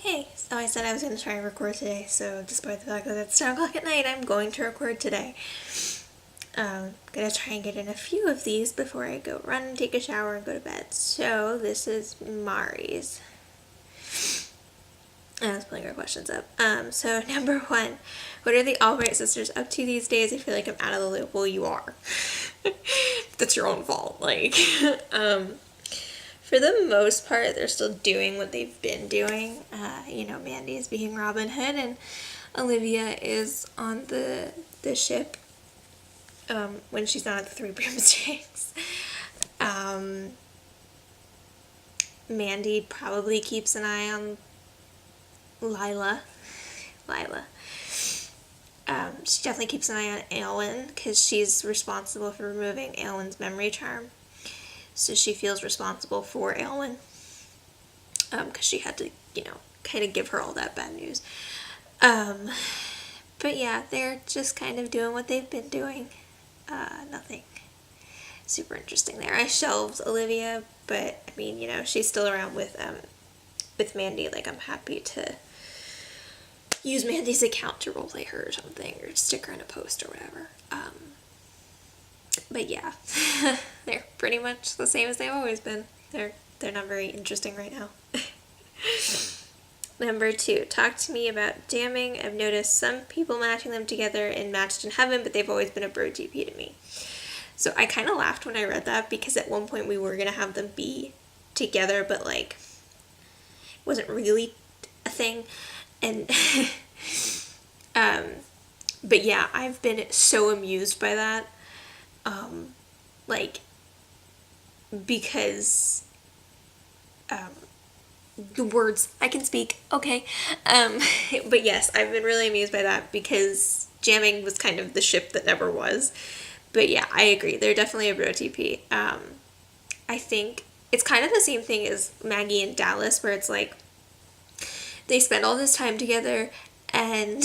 Okay, so I said I was going to try and record today, so despite the fact that it's 10 o'clock at night, I'm going to record today. Gonna try and get in a few of these before I go run and take a shower and go to bed. So this is Mari's. I was pulling her questions up. So number 1, what are the Albright sisters up to these days? I feel like I'm out of the loop. Well, you are. That's your own fault. Like, for the most part, they're still doing what they've been doing. Mandy is being Robin Hood, and Olivia is on the ship when she's not at the Three Broomsticks. Mandy probably keeps an eye on Lila. She definitely keeps an eye on Aelwyn because she's responsible for removing Aelwyn's memory charm. So she feels responsible for Aelwyn because she had to, kind of give her all that bad news. But yeah, they're just kind of doing what they've been doing. Nothing super interesting there. I shelved Olivia, but I mean, she's still around with Mandy. Like, I'm happy to use Mandy's account to roleplay her or something, or stick her in a post or whatever. But yeah, they're pretty much the same as they've always been. They're not very interesting right now. Number 2, talk to me about jamming. I've noticed some people matching them together in Matched in Heaven, but they've always been a bro TP to me. So I kind of laughed when I read that because at one point we were going to have them be together, but like, it wasn't really a thing. And, but yeah, I've been so amused by that. Because, the words I can speak, okay. But yes, I've been really amused by that because jamming was kind of the ship that never was. But yeah, I agree. They're definitely a bro TP. I think it's kind of the same thing as Maggie and Dallas, where it's like they spend all this time together and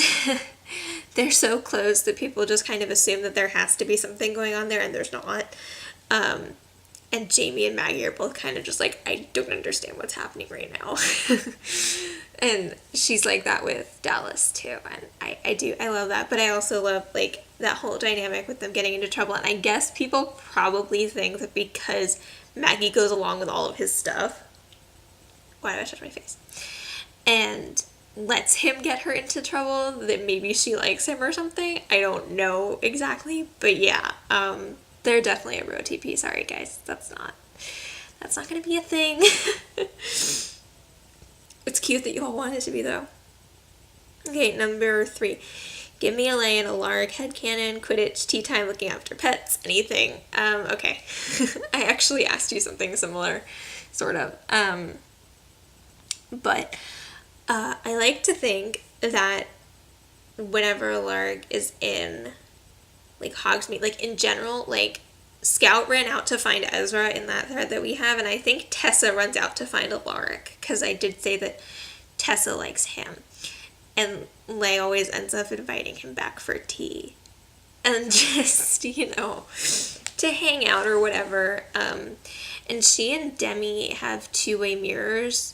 they're so close that people just kind of assume that there has to be something going on there, and there's not. And Jamie and Maggie are both kind of just like, I don't understand what's happening right now. And she's like that with Dallas too, and I love that. But I also love like that whole dynamic with them getting into trouble. And I guess people probably think that because Maggie goes along with all of his stuff, why do I touch my face, and lets him get her into trouble, that maybe she likes him or something. I don't know exactly, but yeah, they're definitely a bro TP. Sorry guys, that's not gonna be a thing. It's cute that you all want it to be though. Okay, number 3. Give me a lay in a Lark headcanon, Quidditch, tea time, looking after pets, anything. Okay. I actually asked you something similar, sort of. But I like to think that whenever a Lark is in like Hogsmeade, like in general, like Scout ran out to find Ezra in that thread that we have, and I think Tessa runs out to find Alaric, because I did say that Tessa likes him, and Lay always ends up inviting him back for tea and just, to hang out or whatever. And she and Demi have two-way mirrors,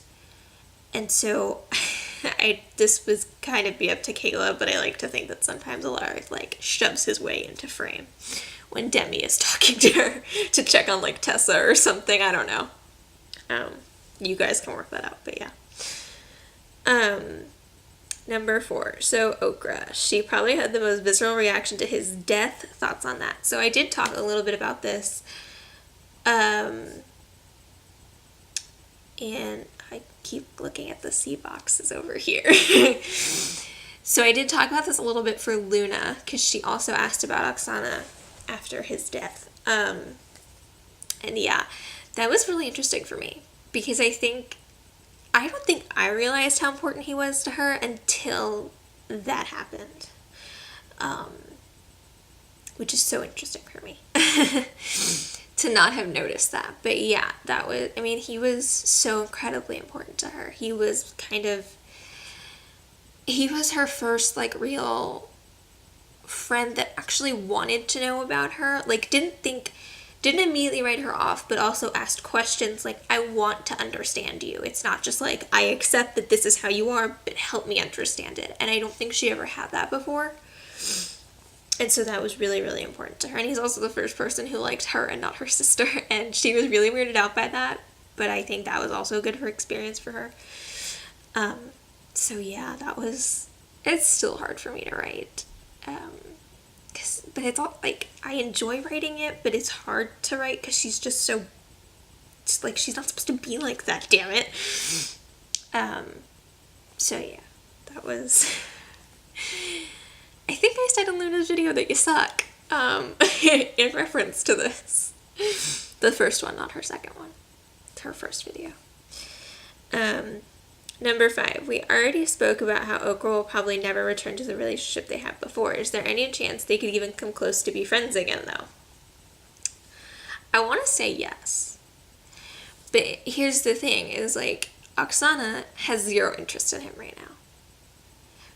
and so this was kind of be up to Kayla, but I like to think that sometimes Alaric like shoves his way into frame when Demi is talking to her to check on like Tessa or something. I don't know. You guys can work that out, but yeah. Number 4. So Okra. She probably had the most visceral reaction to his death. Thoughts on that? So I did talk a little bit about this. And I keep looking at the C boxes over here. So I did talk about this a little bit for Luna, because she also asked about Oksana after his death. And yeah, that was really interesting for me, because I don't think I realized how important he was to her until that happened. Which is so interesting for me to not have noticed that. But yeah, he was so incredibly important to her. He was her first like real friend that actually wanted to know about her. Like, didn't think didn't immediately write her off, but also asked questions like, I want to understand you. It's not just like, I accept that this is how you are, but help me understand it. And I don't think she ever had that before. And so that was really, really important to her. And he's also the first person who liked her and not her sister. And she was really weirded out by that. But I think that was also a good experience for her. So yeah, it's still hard for me to write. But it's all, like, I enjoy writing it, but it's hard to write because she's just so, like, she's not supposed to be like that, damn it. So yeah, that was, I think I said in Luna's video that you suck, in reference to this. The first one, not her second one. It's her first video. Number 5, we already spoke about how Okra will probably never return to the relationship they had before. Is there any chance they could even come close to be friends again, though? I want to say yes. But here's the thing, is like, Oksana has zero interest in him right now.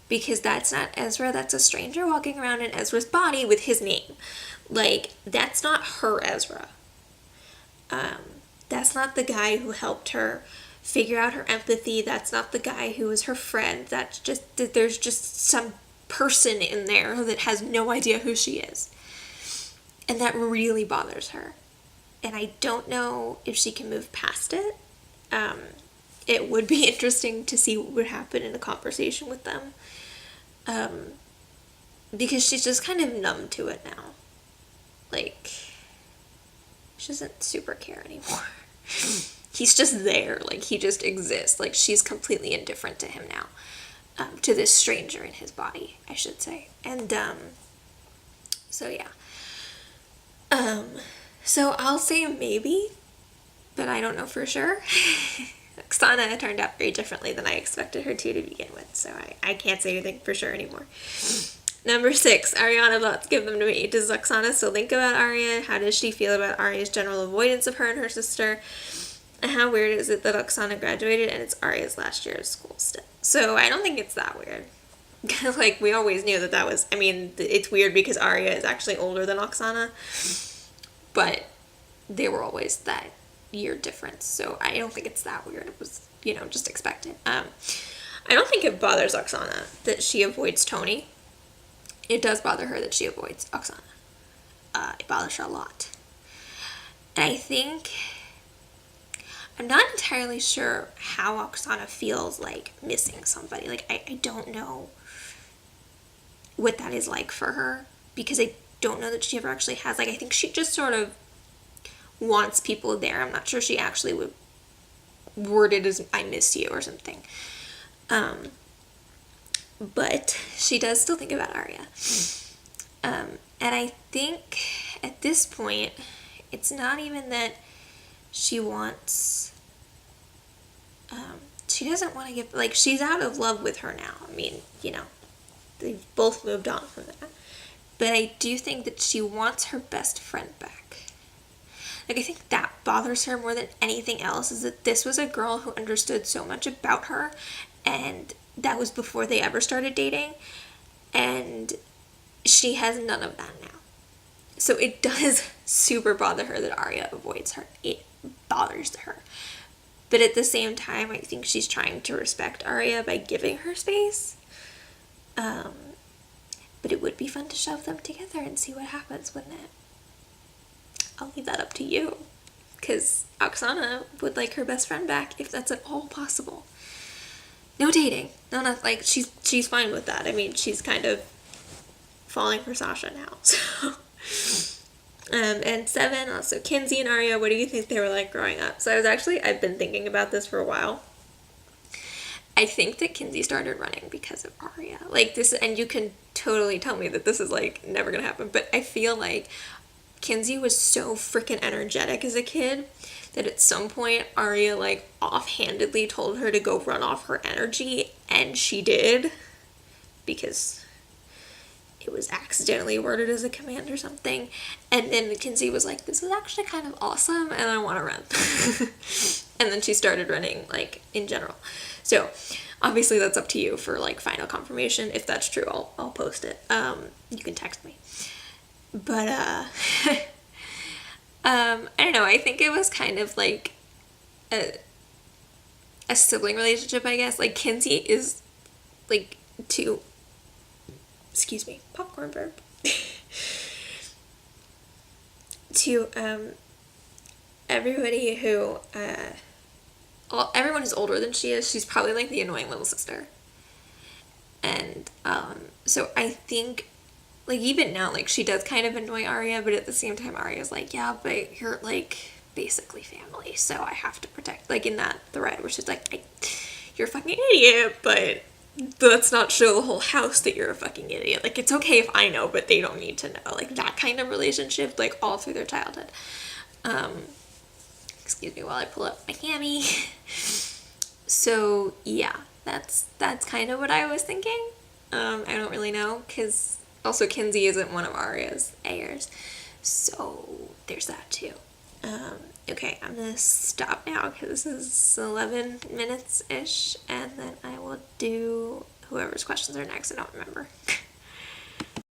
Because that's not Ezra, that's a stranger walking around in Ezra's body with his name. Like, that's not her Ezra. That's not the guy who helped her figure out her empathy. That's not the guy who was her friend. That's just, there's just some person in there that has no idea who she is. And that really bothers her. And I don't know if she can move past it. It would be interesting to see what would happen in a conversation with them. Because she's just kind of numb to it now. Like, she doesn't super care anymore. He's just there, like, he just exists. Like, she's completely indifferent to him now. To this stranger in his body, I should say. And, so yeah. So I'll say maybe, but I don't know for sure. Oksana turned out very differently than I expected her to begin with, so I can't say anything for sure anymore. Number 6, Ariana, let's give them to me. Does Oksana still think about Arya? How does she feel about Arya's general avoidance of her and her sister? And how weird is it that Oksana graduated and it's Arya's last year of school still? So I don't think it's that weird. Like, we always knew that was, I mean, it's weird because Arya is actually older than Oksana, but they were always that year difference, so I don't think it's that weird. It was, just expected. I don't think it bothers Oksana that she avoids Tony. It does bother her that she avoids Oksana. It bothers her a lot. And I think, I'm not entirely sure how Oksana feels like missing somebody. Like, I don't know what that is like for her, because I don't know that she ever actually has. Like, I think she just sort of wants people there. I'm not sure she actually would word it as I miss you or something. But she does still think about Arya. And I think at this point, it's not even that she wants, she doesn't want to get, like, she's out of love with her now. I mean, they've both moved on from that. But I do think that she wants her best friend back. Like, I think that bothers her more than anything else, is that this was a girl who understood so much about her, and that was before they ever started dating, and she has none of that now. So it does super bother her that Arya avoids her. It bothers her. But at the same time, I think she's trying to respect Arya by giving her space. But it would be fun to shove them together and see what happens, wouldn't it? I'll leave that up to you, because Oksana would like her best friend back if that's at all possible. No dating. No, not like, she's fine with that. I mean, she's kind of falling for Sasha now. So, and 7, also Kinsey and Arya. What do you think they were like growing up? So I've been thinking about this for a while. I think that Kinsey started running because of Arya. Like, this, and you can totally tell me that this is like never gonna happen, but I feel like Kinsey was so freaking energetic as a kid that at some point Arya, like, offhandedly told her to go run off her energy, and she did, because it was accidentally worded as a command or something. And then Kinsey was like, this is actually kind of awesome and I want to run. And then she started running, like, in general. So obviously that's up to you for, like, final confirmation. If that's true, I'll post it. You can text me. But I don't know. I think it was kind of like a sibling relationship, I guess. Like Kinsey is like to, excuse me, popcorn burp. To everybody who everyone who's older than she is, she's probably like the annoying little sister. And so I think like even now, like she does kind of annoy Arya, but at the same time Arya's like, yeah, but you're like basically family, so I have to protect, like in that thread where she's like, you're a fucking idiot, but let's not show the whole house that you're a fucking idiot. Like it's okay if I know, but they don't need to know. Like that kind of relationship, like all through their childhood. Excuse me while I pull up my hammy. So yeah, that's kind of what I was thinking. I don't really know, because also Kinsey isn't one of Arya's heirs, so there's that too. Okay, I'm gonna stop now because this is 11 minutes ish, and then I will do whoever's questions are next. I don't remember.